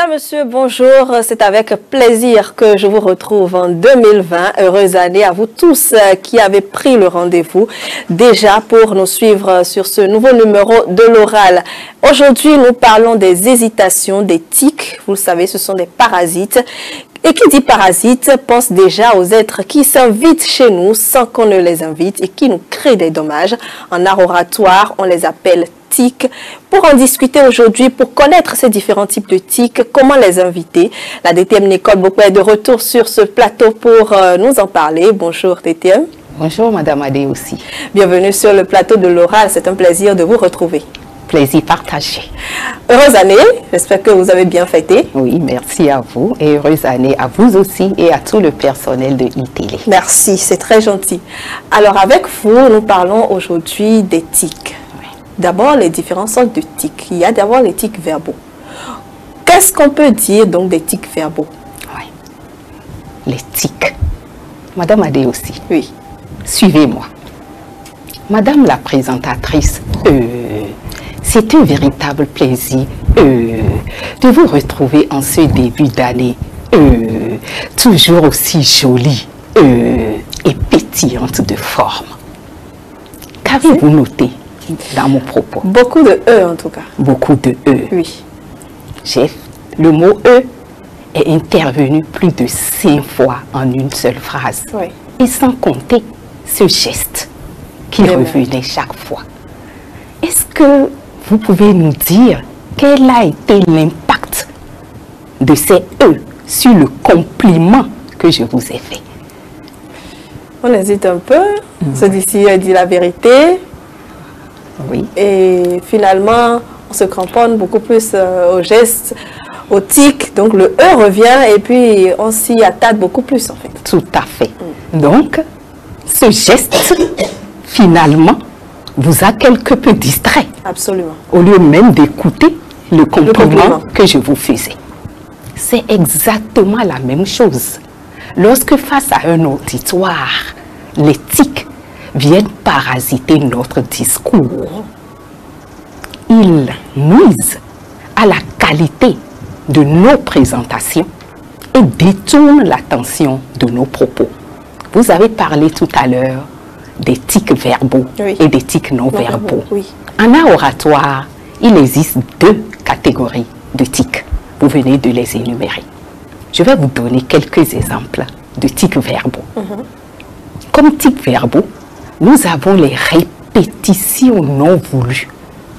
Madame, Monsieur, bonjour. C'est avec plaisir que je vous retrouve en 2020. Heureuse année à vous tous qui avez pris le rendez-vous déjà pour nous suivre sur ce nouveau numéro de l'oral. Aujourd'hui, nous parlons des hésitations, des tics. Vous le savez, ce sont des parasites. Et qui dit parasite pense déjà aux êtres qui s'invitent chez nous sans qu'on ne les invite et qui nous créent des dommages. En art oratoire, on les appelle tics. Pour en discuter aujourd'hui, pour connaître ces différents types de tics, comment les inviter, la DTM Nicole Boko est de retour sur ce plateau pour nous en parler. Bonjour DTM. Bonjour Madame Adé aussi. Bienvenue sur le plateau de l'oral, c'est un plaisir de vous retrouver. Plaisir partagé. Heureuse année, j'espère que vous avez bien fêté. Oui, merci à vous et heureuse année à vous aussi et à tout le personnel de iTélé. Merci, c'est très gentil. Alors avec vous, nous parlons aujourd'hui des tics. Oui. D'abord, les différentes sortes de tics. Il y a d'abord les tics verbaux. Qu'est-ce qu'on peut dire donc des tics verbaux? Oui. Les tics. Madame Adé aussi. Oui. Suivez-moi. Madame la présentatrice, c'est un véritable plaisir de vous retrouver en ce début d'année, toujours aussi jolie et pétillante de forme. Qu'avez-vous noté dans mon propos? Beaucoup de E en tout cas. Beaucoup de E. Oui. Le mot E est intervenu plus de 5 fois en une seule phrase. Oui. Et sans compter ce geste qui revenait chaque fois. Est-ce que vous pouvez nous dire quel a été l'impact de ces E sur le compliment que je vous ai fait? On hésite un peu. Celui-ci a dit la vérité. Oui. Et finalement, on se cramponne beaucoup plus au geste, au tic. Donc le E revient et puis on s'y attarde beaucoup plus en fait. Tout à fait. Donc, ce geste, finalement, vous a quelque peu distrait. Absolument. Au lieu même d'écouter le compliment que je vous faisais. C'est exactement la même chose. Lorsque face à un auditoire, les tics viennent parasiter notre discours. Ils nuisent à la qualité de nos présentations et détournent l'attention de nos propos. Vous avez parlé tout à l'heure des tics verbaux et des tics non verbaux. Oui. En art oratoire, il existe 2 catégories de tics. Vous venez de les énumérer. Je vais vous donner quelques exemples de tics verbaux. Comme tics verbaux, nous avons les répétitions non voulues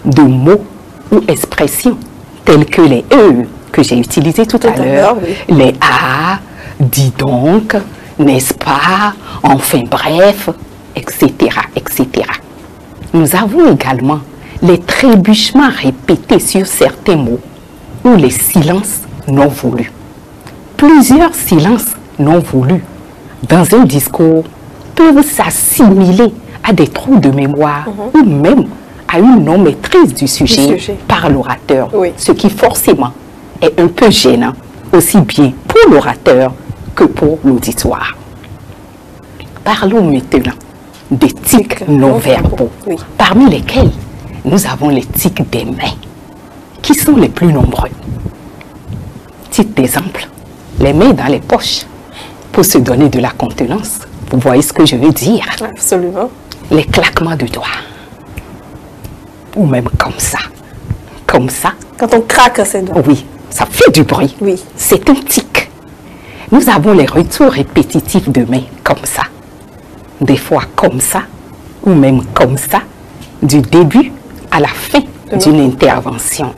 de mots ou expressions telles que les E que j'ai utilisés tout à l'heure, les A, dis donc, n'est-ce pas, enfin bref, etc., etc. Nous avons également les trébuchements répétés sur certains mots ou les silences non voulus. Plusieurs silences non voulus dans un discours peuvent s'assimiler à des trous de mémoire ou même à une non-maîtrise du sujet par l'orateur, ce qui forcément est un peu gênant, aussi bien pour l'orateur que pour l'auditoire. Parlons maintenant des tics non-verbaux, parmi lesquels nous avons les tics des mains, qui sont les plus nombreux. Titre d'exemple, les mains dans les poches, pour se donner de la contenance. Vous voyez ce que je veux dire? Absolument. Les claquements de doigts, ou même comme ça, comme ça. Quand on craque ses doigts. Oui, ça fait du bruit. Oui. C'est un tic. Nous avons les retours répétitifs de mains, comme ça. Des fois comme ça, ou même comme ça, du début à la fin d'une intervention.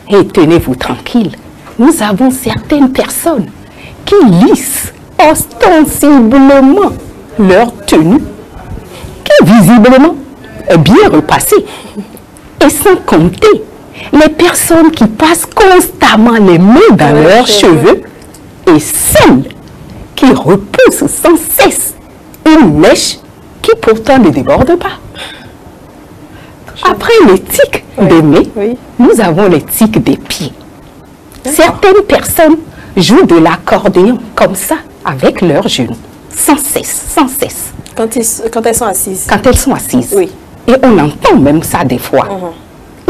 Et tenez-vous tranquille, nous avons certaines personnes qui lissent ostensiblement leur tenue, qui visiblement est bien repassée. Et sans compter les personnes qui passent constamment les mains dans leurs cheveux et celles qui repoussent sans cesse une mèche qui pourtant ne déborde pas. Après les tics des mains, nous avons les tics des pieds. Certaines personnes jouent de l'accordéon comme ça avec leurs genoux, sans cesse, sans cesse. Quand elles sont assises. Quand elles sont assises. Oui. Et on entend même ça des fois.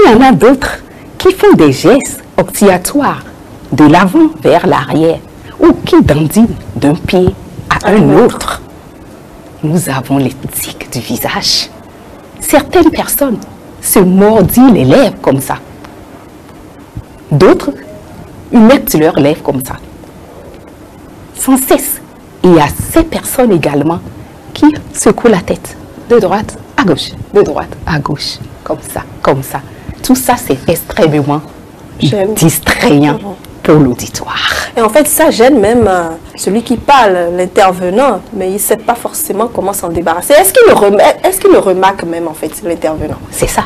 Il y en a d'autres qui font des gestes oscillatoires de l'avant vers l'arrière ou qui dandine d'un pied à un autre. Nous avons les tics du visage. Certaines personnes se mordillent les lèvres comme ça. D'autres mettent leurs lèvres comme ça. Sans cesse. Et il y a ces personnes également qui secouent la tête de droite à gauche, de droite à gauche, comme ça, comme ça. Tout ça, c'est extrêmement distrayant pour l'auditoire. Et en fait, ça gêne même celui qui parle, l'intervenant, mais il ne sait pas forcément comment s'en débarrasser. Est-ce qu'il le remarque même, en fait, l'intervenant? C'est ça.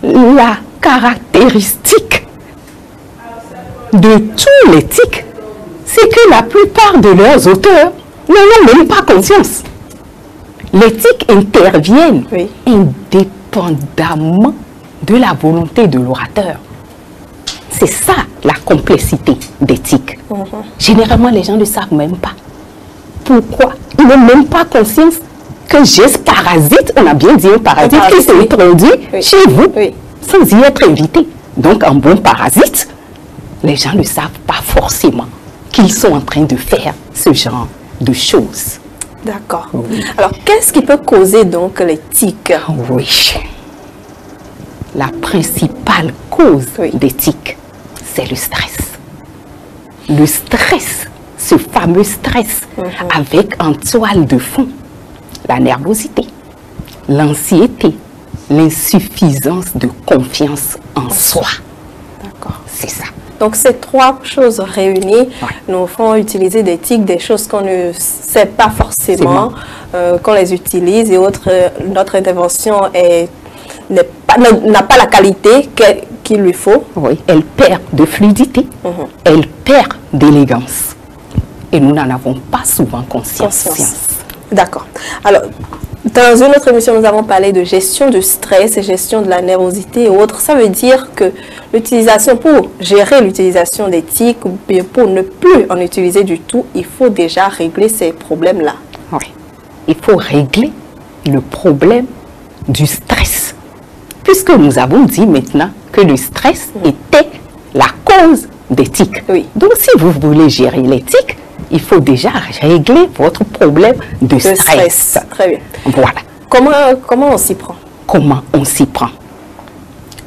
La caractéristique de tous les tics, c'est que la plupart de leurs auteurs n'en ont même pas conscience. Les tics interviennent indépendamment de la volonté de l'orateur. C'est ça la complexité des tics. Généralement, les gens ne savent même pas. Pourquoi? Ils n'ont même pas conscience qu'un geste parasite, on a bien dit un parasite qui s'est introduit chez vous sans y être invité. Donc, un bon parasite, les gens ne savent pas forcément qu'ils sont en train de faire ce genre de choses. D'accord. Alors, qu'est-ce qui peut causer donc les tics? Oui. La principale cause des tics, c'est le stress. Le stress, ce fameux stress, avec en toile de fond la nervosité, l'anxiété, l'insuffisance de confiance en soi. D'accord. C'est ça. Donc, ces trois choses réunies nous font utiliser des tics, des choses qu'on ne sait pas forcément, qu'on les utilise et notre intervention n'a pas la qualité qu'il lui faut. Oui, elle perd de fluidité, elle perd d'élégance. Et nous n'en avons pas souvent conscience. D'accord. Alors, dans une autre émission, nous avons parlé de gestion du stress et gestion de la nervosité et autres. Ça veut dire que l'utilisation, pour gérer l'utilisation des tics, ou pour ne plus en utiliser du tout, il faut déjà régler ces problèmes-là. Oui. Il faut régler le problème du stress. Puisque nous avons dit maintenant que le stress était la cause des tics. Donc, si vous voulez gérer les tics, il faut déjà régler votre problème de stress. Très bien. Voilà. Comment on s'y prend? Comment on s'y prend?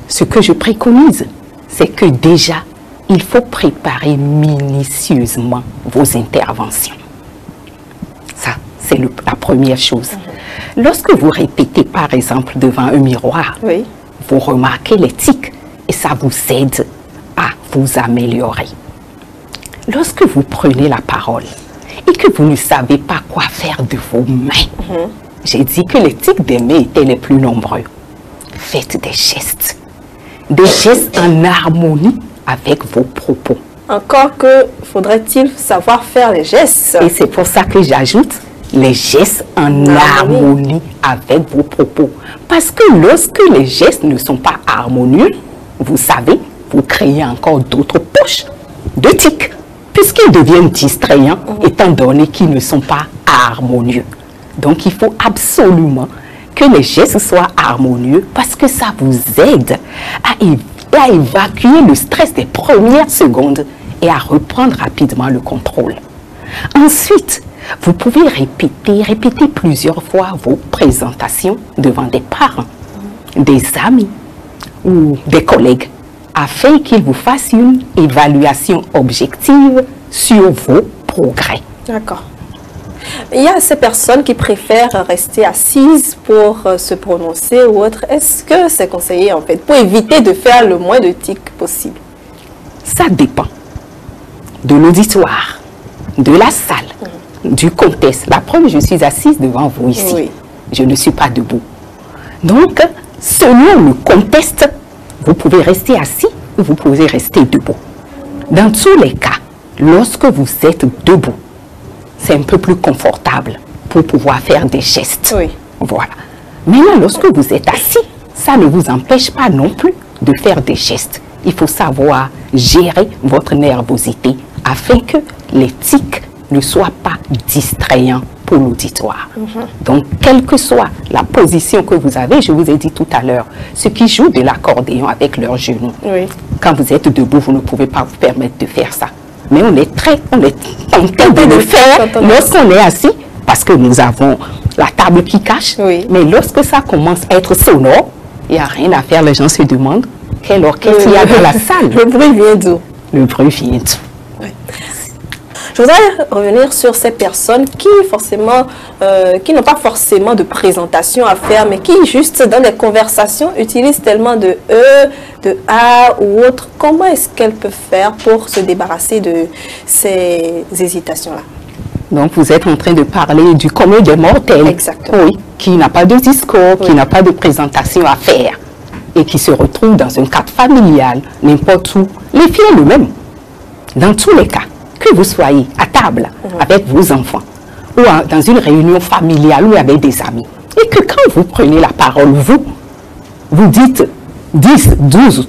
Ce que je préconise, c'est que déjà, il faut préparer minutieusement vos interventions. Ça, c'est la première chose. Lorsque vous répétez, par exemple, devant un miroir, vous remarquez les tics et ça vous aide à vous améliorer. Lorsque vous prenez la parole et que vous ne savez pas quoi faire de vos mains, j'ai dit que les tics des mains étaient les plus nombreux. Faites des gestes en harmonie avec vos propos. Encore que faudrait-il savoir faire les gestes. Et c'est pour ça que j'ajoute les gestes en harmonie avec vos propos. Parce que lorsque les gestes ne sont pas harmonieux, vous savez, vous créez encore d'autres poches de tics, puisqu'ils deviennent distrayants, étant donné qu'ils ne sont pas harmonieux. Donc, il faut absolument que les gestes soient harmonieux, parce que ça vous aide à évacuer le stress des premières secondes et à reprendre rapidement le contrôle. Ensuite, vous pouvez répéter plusieurs fois vos présentations devant des parents, des amis ou des collègues, afin qu'ils vous fassent une évaluation objective sur vos progrès. D'accord. Il y a ces personnes qui préfèrent rester assises pour se prononcer ou autre. Est-ce que c'est conseillé en fait pour éviter de faire le moins de tics possible? Ça dépend de l'auditoire, de la salle, du contexte. La preuve, je suis assise devant vous ici. Je ne suis pas debout. Donc, selon le contexte, vous pouvez rester assis ou vous pouvez rester debout. Dans tous les cas, lorsque vous êtes debout, c'est un peu plus confortable pour pouvoir faire des gestes. Voilà. Maintenant, lorsque vous êtes assis, ça ne vous empêche pas non plus de faire des gestes. Il faut savoir gérer votre nervosité afin que les tics ne soient pas distrayants pour l'auditoire. Donc, quelle que soit la position que vous avez, je vous ai dit tout à l'heure, ceux qui jouent de l'accordéon avec leurs genoux, quand vous êtes debout, vous ne pouvez pas vous permettre de faire ça. Mais on est tenté de le faire lorsqu'on est assis, parce que nous avons la table qui cache. Mais lorsque ça commence à être sonore, il n'y a rien à faire, les gens se demandent quel orchestre il y a dans la salle. Le bruit vient d'où? Le bruit vient d'où? Je voudrais revenir sur ces personnes qui qui n'ont pas forcément de présentation à faire, mais qui juste dans les conversations utilisent tellement de E, de A ou autre. Comment est-ce qu'elles peuvent faire pour se débarrasser de ces hésitations-là? Donc vous êtes en train de parler du commun des mortels. Exactement. Oui, qui n'a pas de discours, qui n'a pas de présentation à faire et qui se retrouve dans un cadre familial, n'importe où. Les filles le même. Dans tous les cas, que vous soyez à table avec vos enfants ou dans une réunion familiale ou avec des amis, et que quand vous prenez la parole, vous dites 10, 12,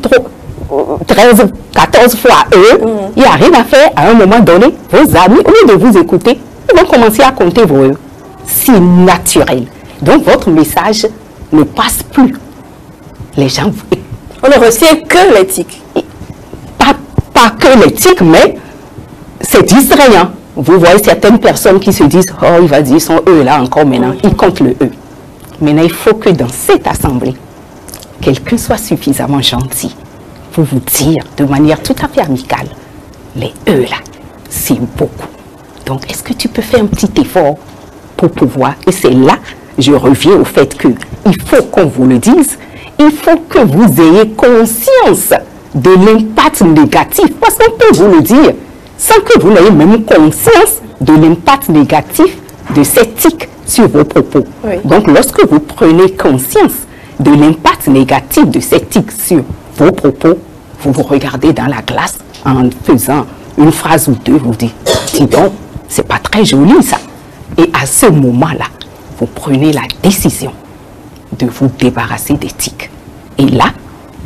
13, 14 fois eux, il n'y a rien à faire à un moment donné. Vos amis, au lieu de vous écouter, ils vont commencer à compter vos eux. C'est naturel. Donc votre message ne passe plus. Les gens... On ne retient que l'éthique. Pas que l'éthique, mais c'est distrayant. Vous voyez certaines personnes qui se disent « Oh, il va dire son E là encore maintenant. » Il compte le E. Maintenant, il faut que dans cette assemblée, quelqu'un soit suffisamment gentil pour vous dire de manière tout à fait amicale « Les E là, c'est beaucoup. Donc, est-ce que tu peux faire un petit effort pour pouvoir... » Et c'est là, je reviens au fait qu'il faut qu'on vous le dise. Il faut que vous ayez conscience de l'impact négatif. Parce qu'on peut vous le dire sans que vous n'ayez même conscience de l'impact négatif de cette tic sur vos propos. Donc, lorsque vous prenez conscience de l'impact négatif de cette tic sur vos propos, vous vous regardez dans la glace en faisant une phrase ou deux, vous dites, dis donc, c'est pas très joli ça. Et à ce moment-là, vous prenez la décision de vous débarrasser des tics. Et là,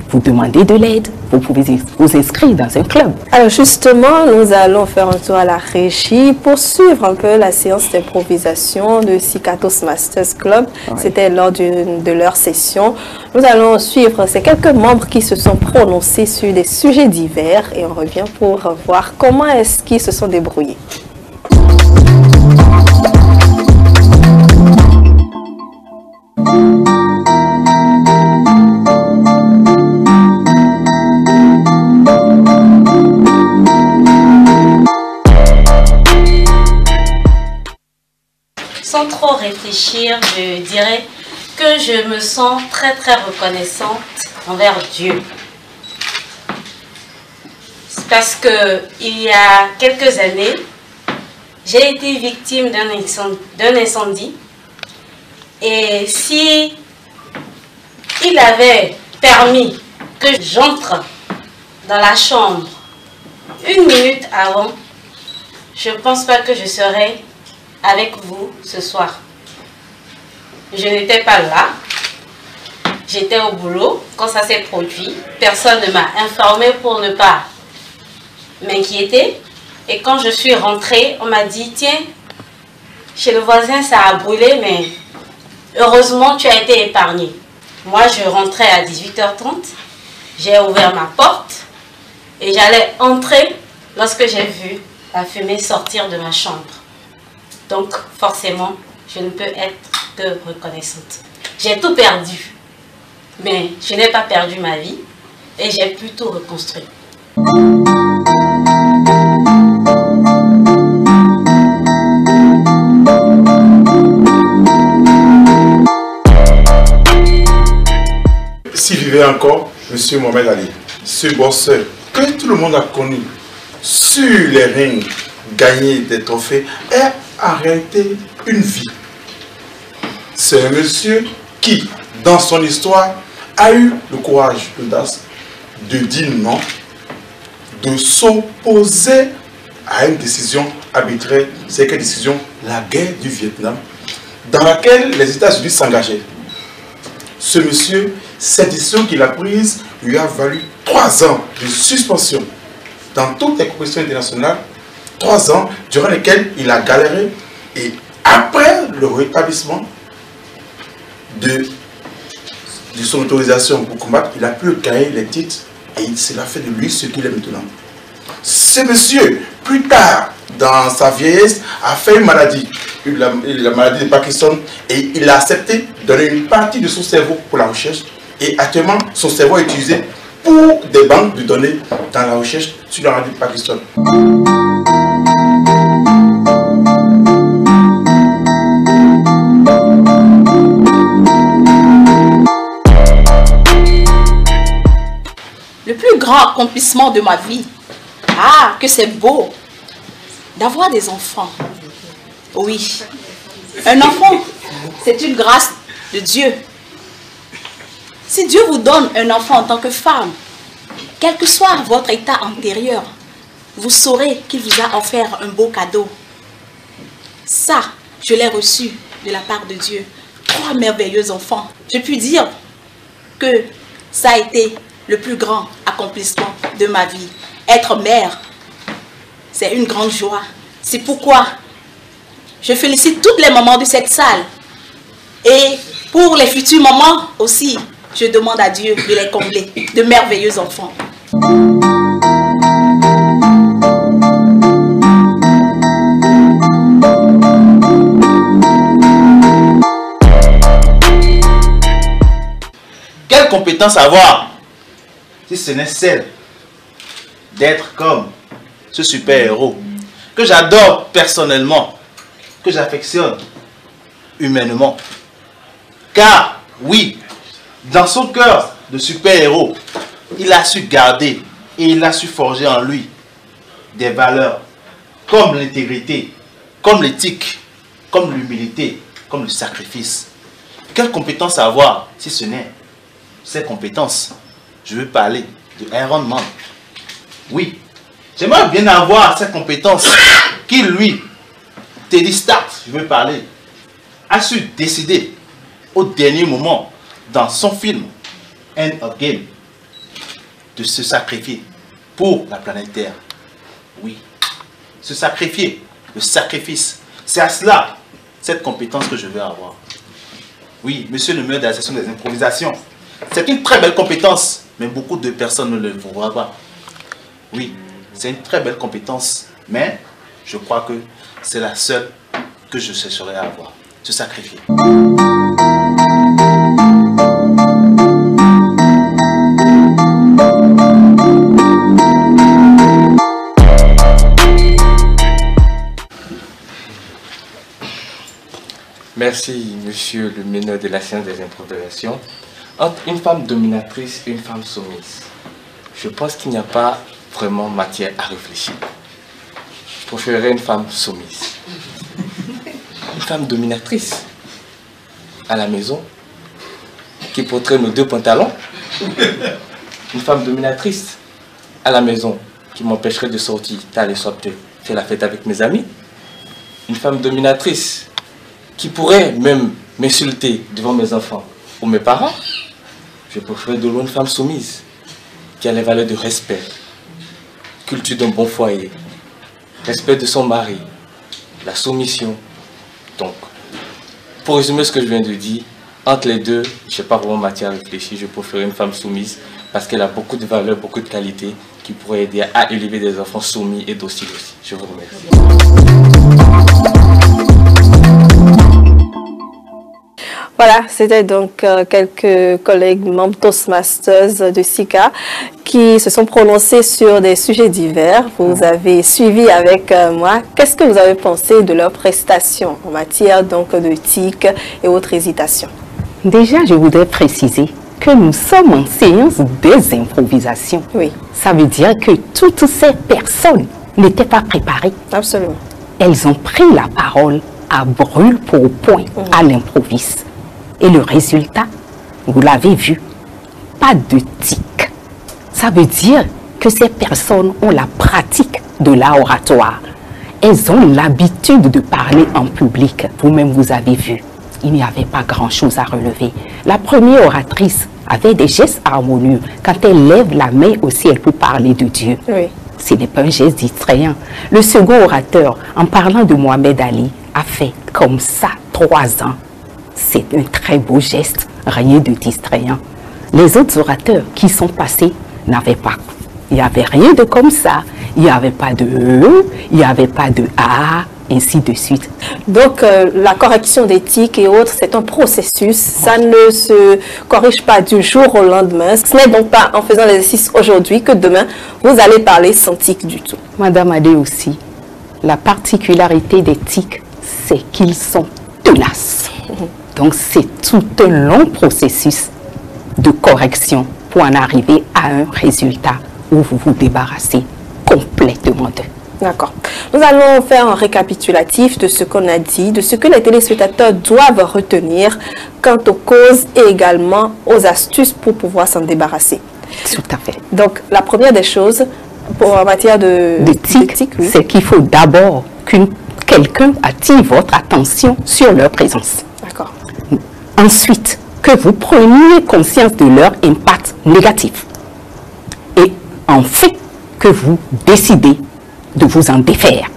vous demandez de l'aide. Vous pouvez vous inscrire dans un club. Alors justement, nous allons faire un tour à la régie pour suivre un peu la séance d'improvisation de Sikatos Masters Club. C'était lors de leur session. Nous allons suivre ces quelques membres qui se sont prononcés sur des sujets divers et on revient pour voir comment est-ce qu'ils se sont débrouillés. Sans trop réfléchir, je dirais que je me sens très reconnaissante envers Dieu. C'est parce que il y a quelques années, j'ai été victime d'un incendie. Et si il avait permis que j'entre dans la chambre 1 minute avant, je ne pense pas que je serais avec vous ce soir. Je n'étais pas là. J'étais au boulot quand ça s'est produit. Personne ne m'a informé pour ne pas m'inquiéter. Et quand je suis rentrée, on m'a dit, tiens, chez le voisin ça a brûlé, mais heureusement tu as été épargné. Moi je rentrais à 18h30. J'ai ouvert ma porte et j'allais entrer lorsque j'ai vu la fumée sortir de ma chambre. Donc, forcément, je ne peux être que reconnaissante. J'ai tout perdu, mais je n'ai pas perdu ma vie et j'ai pu tout reconstruire. S'il vivait encore, M. Mohamed Ali, ce bosseur que tout le monde a connu sur les rings, gagner des trophées, est en réalité une vie. C'est un monsieur qui, dans son histoire, a eu le courage, l'audace de dire non, de s'opposer à une décision arbitraire. C'est quelle décision? La guerre du Vietnam, dans laquelle les États-Unis s'engageaient. Ce monsieur, cette décision qu'il a prise lui a valu 3 ans de suspension dans toutes les compétitions internationales. 3 ans durant lesquels il a galéré et Après le rétablissement de son autorisation pour combattre, il a pu gagner les titres et cela fait de lui ce qu'il est maintenant. Ce monsieur, plus tard, dans sa vieillesse, a fait une maladie, la maladie de Parkinson, et il a accepté de donner une partie de son cerveau pour la recherche. Et actuellement, son cerveau est utilisé pour des banques de données dans la recherche sur la maladie de Parkinson. Le plus grand accomplissement de ma vie, ah, que c'est beau d'avoir des enfants. Oui, un enfant, c'est une grâce de Dieu. Si Dieu vous donne un enfant en tant que femme, quel que soit votre état antérieur, vous saurez qu'il vous a offert un beau cadeau. Ça, je l'ai reçu de la part de Dieu. 3 merveilleux enfants. Je puis dire que ça a été le plus grand accomplissement de ma vie. Être mère, c'est une grande joie. C'est pourquoi je félicite toutes les mamans de cette salle. Et pour les futures mamans aussi, je demande à Dieu de les combler de merveilleux enfants. Quelle compétence avoir si ce n'est celle d'être comme ce super-héros que j'adore personnellement, que j'affectionne humainement. Car, oui, dans son cœur de super-héros, il a su garder et il a su forger en lui des valeurs comme l'intégrité, comme l'éthique, comme l'humilité, comme le sacrifice. Quelle compétence avoir si ce n'est ces compétences? Je veux parler de Iron Man. Oui, j'aimerais bien avoir cette compétence qui, lui, Teddy Stark, je veux parler, a su décider au dernier moment dans son film End of Game de se sacrifier pour la planète Terre. Oui, se sacrifier, le sacrifice, c'est à cela, cette compétence que je veux avoir. Oui, monsieur le maire de la session des improvisations, c'est une très belle compétence, mais beaucoup de personnes ne le voient pas. Oui, c'est une très belle compétence, mais je crois que c'est la seule que je chercherai à avoir. Se sacrifier. Merci, monsieur le meneur de la science des improvisations. Entre une femme dominatrice et une femme soumise, je pense qu'il n'y a pas vraiment matière à réfléchir. Je préférerais une femme soumise. Une femme dominatrice à la maison qui porterait nos 2 pantalons. Une femme dominatrice à la maison qui m'empêcherait de sortir, d'aller sortir, faire la fête avec mes amis. Une femme dominatrice qui pourrait même m'insulter devant mes enfants ou mes parents. Je préfère de loin une femme soumise qui a les valeurs de respect, culture d'un bon foyer, respect de son mari, la soumission. Donc, pour résumer ce que je viens de dire, entre les deux, je n'ai pas vraiment matière à réfléchir. Je préfère une femme soumise parce qu'elle a beaucoup de valeurs, beaucoup de qualités qui pourraient aider à élever des enfants soumis et dociles aussi. Je vous remercie. Voilà, c'était donc quelques collègues membres Toastmasters de SICA qui se sont prononcés sur des sujets divers. Vous avez suivi avec moi. Qu'est-ce que vous avez pensé de leurs prestations en matière donc de TIC et autres hésitations? Déjà, je voudrais préciser que nous sommes en séance des improvisations. Oui. Ça veut dire que toutes ces personnes n'étaient pas préparées. Absolument. Elles ont pris la parole à brûle pour point, à l'improviste. Et le résultat, vous l'avez vu, pas de tic. Ça veut dire que ces personnes ont la pratique de l'oratoire. Elles ont l'habitude de parler en public. Vous-même, vous avez vu, il n'y avait pas grand-chose à relever. La première oratrice avait des gestes harmonieux. Quand elle lève la main au ciel pour parler de Dieu, Oui. ce n'est pas un geste distrayant. Le second orateur, en parlant de Mohamed Ali, a fait comme ça 3 ans. C'est un très beau geste, rien de distrayant. Les autres orateurs qui sont passés n'avaient pas. Il n'y avait rien de comme ça. Il n'y avait pas de E, il n'y avait pas de A, ainsi de suite. Donc, la correction d'éthique et autres, c'est un processus. Ça ne se corrige pas du jour au lendemain. Ce n'est donc pas en faisant l'exercice aujourd'hui que demain, vous allez parler sans tic du tout. Madame Adé aussi, la particularité des tics, c'est qu'ils sont tenaces. Donc, c'est tout un long processus de correction pour en arriver à un résultat où vous vous débarrassez complètement d'eux. D'accord. Nous allons faire un récapitulatif de ce qu'on a dit, de ce que les téléspectateurs doivent retenir quant aux causes et également aux astuces pour pouvoir s'en débarrasser. Tout à fait. Donc, la première des choses, en matière de tics, oui, c'est qu'il faut d'abord que quelqu'un attire votre attention sur leur présence. D'accord. Ensuite, que vous preniez conscience de leur impact négatif. Et enfin, que vous décidez de vous en défaire.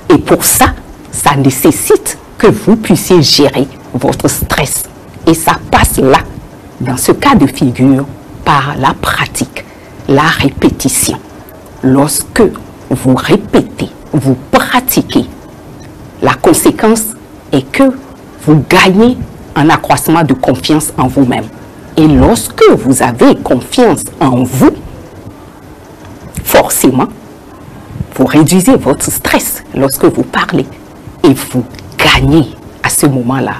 Et pour ça, ça nécessite que vous puissiez gérer votre stress. Et ça passe là, dans ce cas de figure, par la pratique, la répétition. Lorsque vous répétez, vous pratiquez, la conséquence est que vous gagnez un accroissement de confiance en vous-même. Et lorsque vous avez confiance en vous, forcément, vous réduisez votre stress lorsque vous parlez et vous gagnez à ce moment-là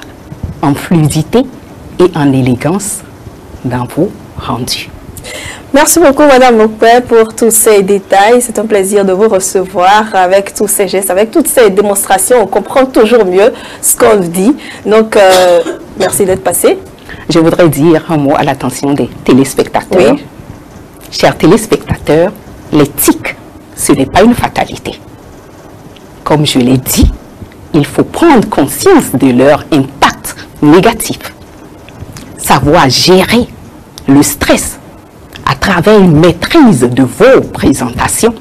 en fluidité et en élégance dans vos rendus. Merci beaucoup, Madame Mokpe, pour tous ces détails. C'est un plaisir de vous recevoir avec tous ces gestes, avec toutes ces démonstrations. On comprend toujours mieux ce qu'on dit. Donc, merci d'être passé. Je voudrais dire un mot à l'attention des téléspectateurs. Oui. Chers téléspectateurs, les tics, ce n'est pas une fatalité. Comme je l'ai dit, il faut prendre conscience de leur impact négatif. Savoir gérer le stress à travers une maîtrise de vos présentations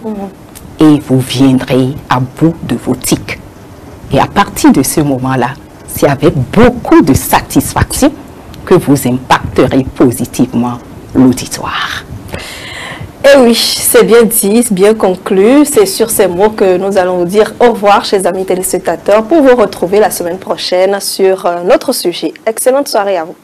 et vous viendrez à bout de vos tics. Et à partir de ce moment-là, c'est avec beaucoup de satisfaction que vous impacterez positivement l'auditoire. Et oui, c'est bien dit, bien conclu. C'est sur ces mots que nous allons vous dire au revoir, chers amis téléspectateurs, pour vous retrouver la semaine prochaine sur notre sujet. Excellente soirée à vous.